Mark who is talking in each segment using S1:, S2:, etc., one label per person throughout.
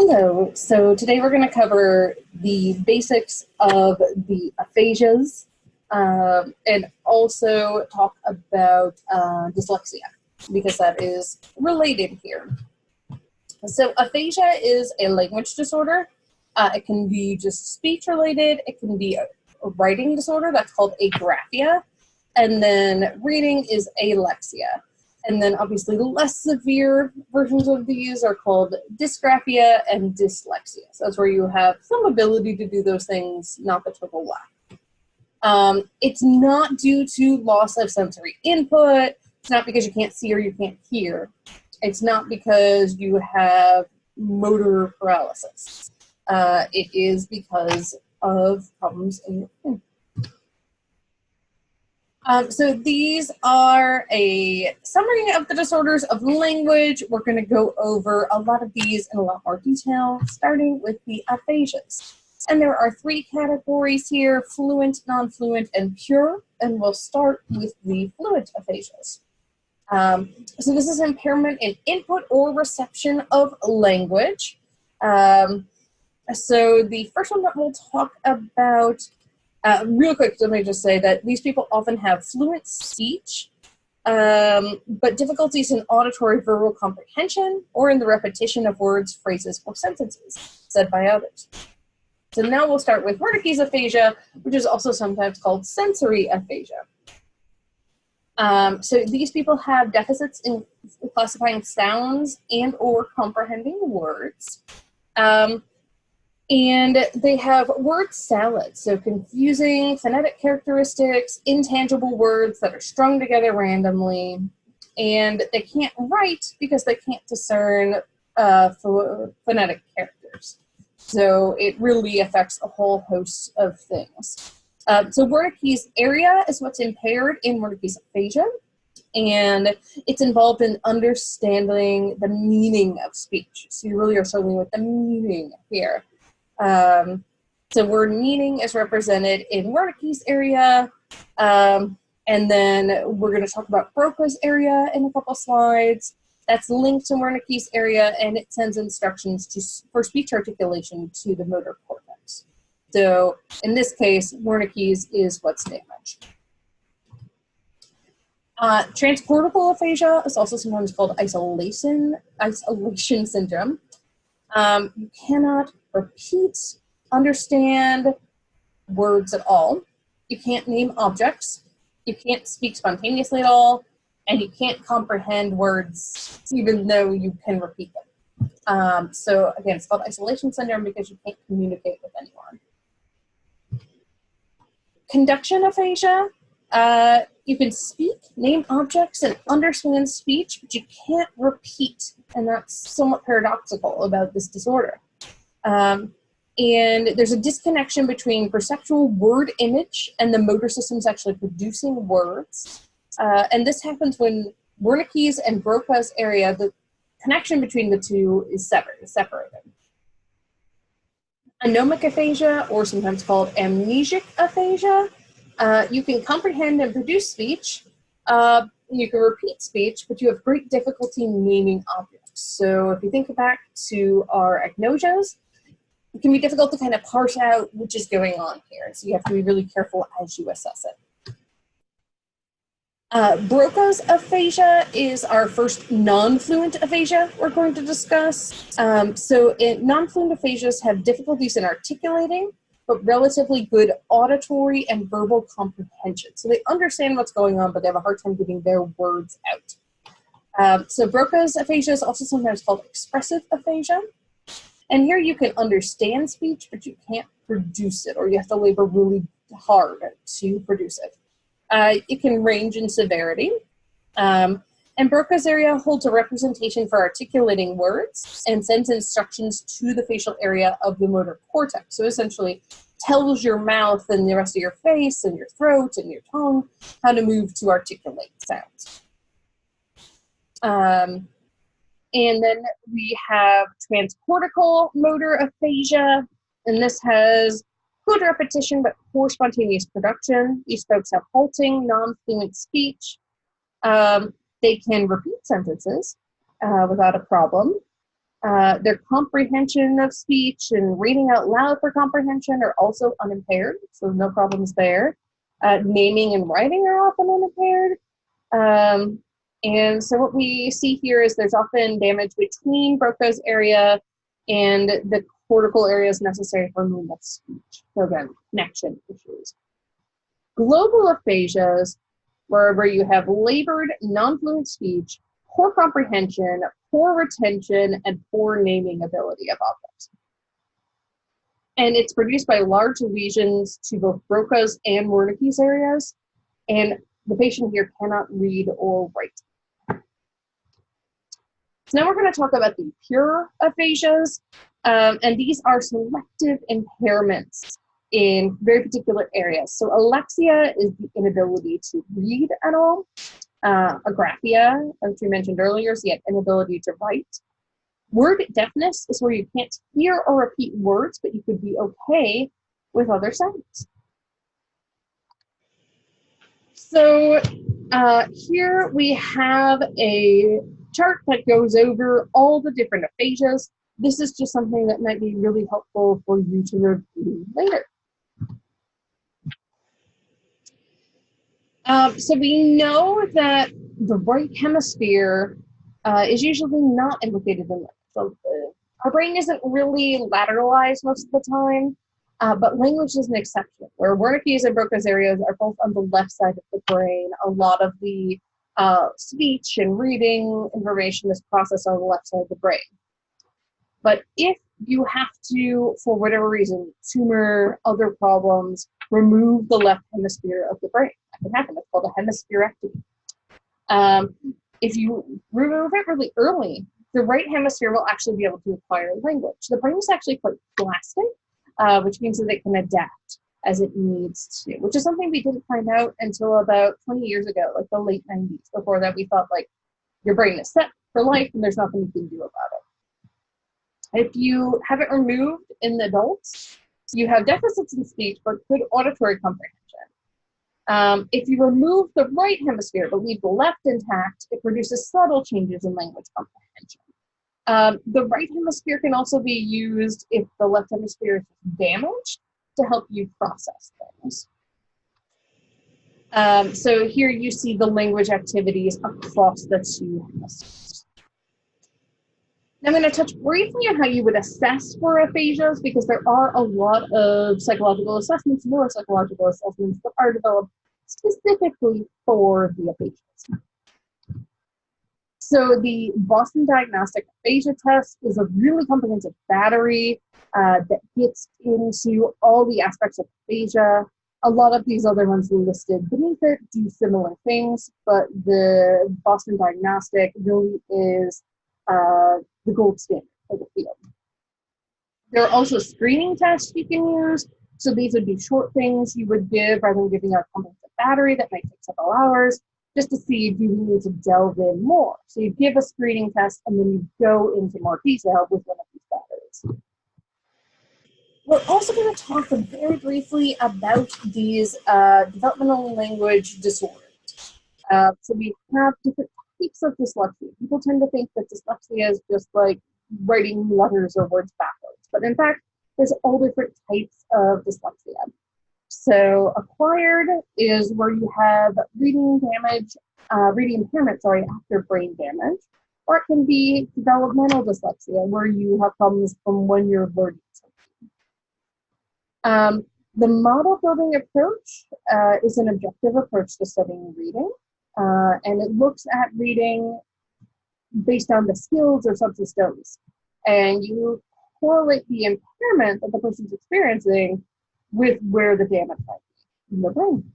S1: Hello, so today we're going to cover the basics of the aphasias and also talk about dyslexia because that is related here. So aphasia is a language disorder. It can be just speech related, it can be a writing disorder that's called agraphia, and then reading is alexia. And then obviously the less severe versions of these are called dysgraphia and dyslexia. So that's where you have some ability to do those things, not the total lack. It's not due to loss of sensory input. It's not because you can't see or you can't hear. It's not because you have motor paralysis. It is because of problems in your brain. So these are a summary of the disorders of language. We're going to go over a lot of these in a lot more detail, starting with the aphasias. And there are three categories here: fluent, non-fluent, and pure. And we'll start with the fluent aphasias. So this is impairment in input or reception of language. So the first one that we'll talk about real quick, let me just say that these people often have fluent speech, but difficulties in auditory verbal comprehension or in the repetition of words, phrases, or sentences said by others. So now we'll start with Wernicke's aphasia, which is also sometimes called sensory aphasia. So these people have deficits in classifying sounds and or comprehending words. And they have word salad, so confusing phonetic characteristics, intangible words that are strung together randomly, and they can't write because they can't discern phonetic characters. So it really affects a whole host of things. So Wernicke's area is what's impaired in Wernicke's aphasia, and it's involved in understanding the meaning of speech. So you really are struggling with the meaning here. So word meaning is represented in Wernicke's area, and then we're going to talk about Broca's area in a couple slides. That's linked to Wernicke's area, and it sends instructions for speech articulation to the motor cortex. So in this case, Wernicke's is what's damaged. Transportable aphasia is also sometimes called isolation syndrome. You cannot repeat, understand words at all. You can't name objects. You can't speak spontaneously at all. And you can't comprehend words even though you can repeat them. So again, it's called isolation syndrome because you can't communicate with anyone. Conduction aphasia. You can speak, name objects, and understand speech, but you can't repeat, and that's somewhat paradoxical about this disorder. And there's a disconnection between perceptual word image and the motor systems actually producing words. And this happens when Wernicke's and Broca's area, the connection between the two is separated. Anomic aphasia, or sometimes called amnesic aphasia. You can comprehend and produce speech, you can repeat speech, but you have great difficulty naming objects. So if you think back to our agnosias, it can be difficult to kind of parse out which is going on here. So you have to be really careful as you assess it. Broca's aphasia is our first non-fluent aphasia we're going to discuss. So non-fluent aphasias have difficulties in articulating, but relatively good auditory and verbal comprehension. So they understand what's going on, but they have a hard time getting their words out. So Broca's aphasia is also sometimes called expressive aphasia. And here you can understand speech, but you can't produce it, or you have to labor really hard to produce it. It can range in severity. And Broca's area holds a representation for articulating words and sends instructions to the facial area of the motor cortex. So essentially tells your mouth and the rest of your face and your throat and your tongue how to move to articulate sounds. And then we have transcortical motor aphasia, and this has good repetition but poor spontaneous production. These folks have halting, non-fluent speech. They can repeat sentences without a problem. Their comprehension of speech and reading out loud for comprehension are also unimpaired, so no problems there. Naming and writing are often unimpaired. And so what we see here is there's often damage between Broca's area and the cortical areas necessary for movement of speech. So again, connection issues. Global aphasias, wherever you have labored, non-fluent speech, poor comprehension, poor retention, and poor naming ability of objects. And it's produced by large lesions to both Broca's and Wernicke's areas, and the patient here cannot read or write. So now we're going to talk about the pure aphasias, and these are selective impairments in very particular areas. So alexia is the inability to read at all. Agraphia, as we mentioned earlier, is the inability to write. Word deafness is where you can't hear or repeat words, but you could be okay with other sounds. So here we have a chart that goes over all the different aphasias. This is just something that might be really helpful for you to review later. So we know that the right hemisphere is usually not implicated in that. So our brain isn't really lateralized most of the time, but language is an exception, where Wernicke's and Broca's areas are both on the left side of the brain. A lot of the speech and reading information is processed on the left side of the brain. But if you have to, for whatever reason, tumor, other problems, remove the left hemisphere of the brain, that can happen. It's called a hemispherectomy. If you remove it really early, the right hemisphere will actually be able to acquire language. The brain is actually quite plastic, which means that it can adapt as it needs to, which is something we didn't find out until about 20 years ago, like the late 90s. Before that, we thought like your brain is set for life and there's nothing you can do about it. If you have it removed in the adults, you have deficits in speech but good auditory comprehension. If you remove the right hemisphere but leave the left intact, it produces subtle changes in language comprehension. The right hemisphere can also be used if the left hemisphere is damaged to help you process things. So here you see the language activities across the two hemispheres. Now I'm going to touch briefly on how you would assess for aphasias, because there are a lot of psychological assessments, neuropsychological assessments that are developed specifically for the aphasias. So the Boston Diagnostic Aphasia Test is a really comprehensive battery that gets into all the aspects of aphasia. A lot of these other ones listed beneath it do similar things, but the Boston Diagnostic really is the gold standard for the field. There are also screening tests you can use. So these would be short things you would give rather than giving a comprehensive battery that might take several hours, just to see, do you need to delve in more? So you give a screening test and then you go into more detail with one of these batteries. We're also going to talk very briefly about these developmental language disorders. So we have different types of dyslexia. People tend to think that dyslexia is just like writing letters or words backwards, but in fact, there's all different types of dyslexia. So acquired is where you have reading damage, reading impairment, after brain damage, or it can be developmental dyslexia where you have problems from when you're learning something. The model building approach is an objective approach to studying reading, and it looks at reading based on the skills or subsystems, and you correlate the impairment that the person's experiencing with where the damage might be in the brain.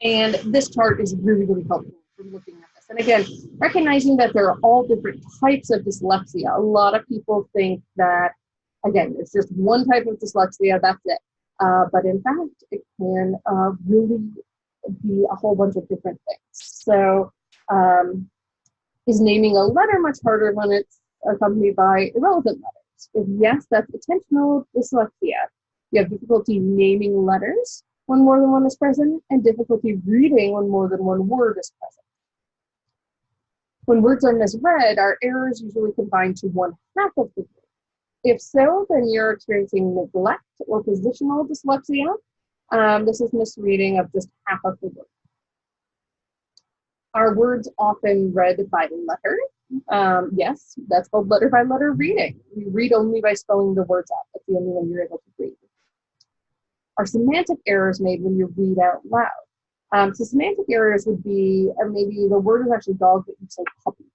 S1: And this chart is really, really helpful for looking at this. And again, recognizing that there are all different types of dyslexia. A lot of people think that, again, it's just one type of dyslexia, that's it. But in fact, it can really be a whole bunch of different things. So is naming a letter much harder when it's accompanied by irrelevant letters? If yes, that's attentional dyslexia. You have difficulty naming letters when more than one is present, and difficulty reading when more than one word is present. When words are misread, our error is usually confined to one half of the word. If so, then you're experiencing neglect or positional dyslexia. This is misreading of just half of the word. Are words often read by letter? Yes, that's called letter by letter reading. You read only by spelling the words out. That's the only way you're able to read. Are semantic errors made when you read out loud? So semantic errors would be maybe the word is actually dog, but you say puppy,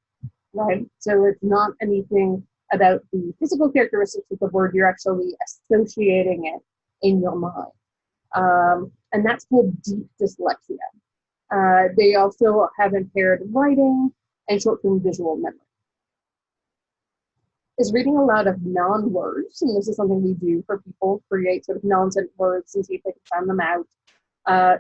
S1: right? So it's not anything about the physical characteristics of the word, you're actually associating it in your mind. And that's called deep dyslexia. They also have impaired writing and short-term visual memory. Is reading aloud of non-words, and this is something we do for people, create sort of nonsense words and see if they can sound them out.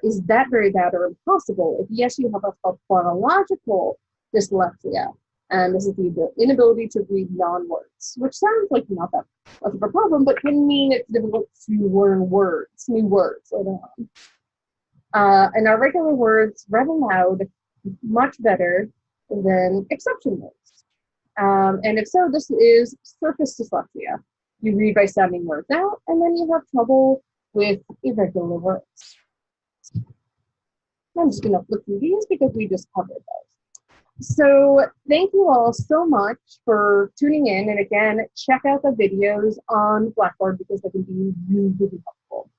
S1: Is that very bad or impossible? If yes, you have what's called chronological dyslexia, and this is the inability to read non-words, which sounds like not that much of a problem, but can mean it's difficult to learn words, new words later on. And our regular words read aloud much better than exception words. And if so, this is surface dyslexia. You read by sounding words out, and then you have trouble with irregular words. I'm just going to flip through these because we just covered those. So thank you all so much for tuning in. And again, check out the videos on Blackboard because they can be really, really helpful.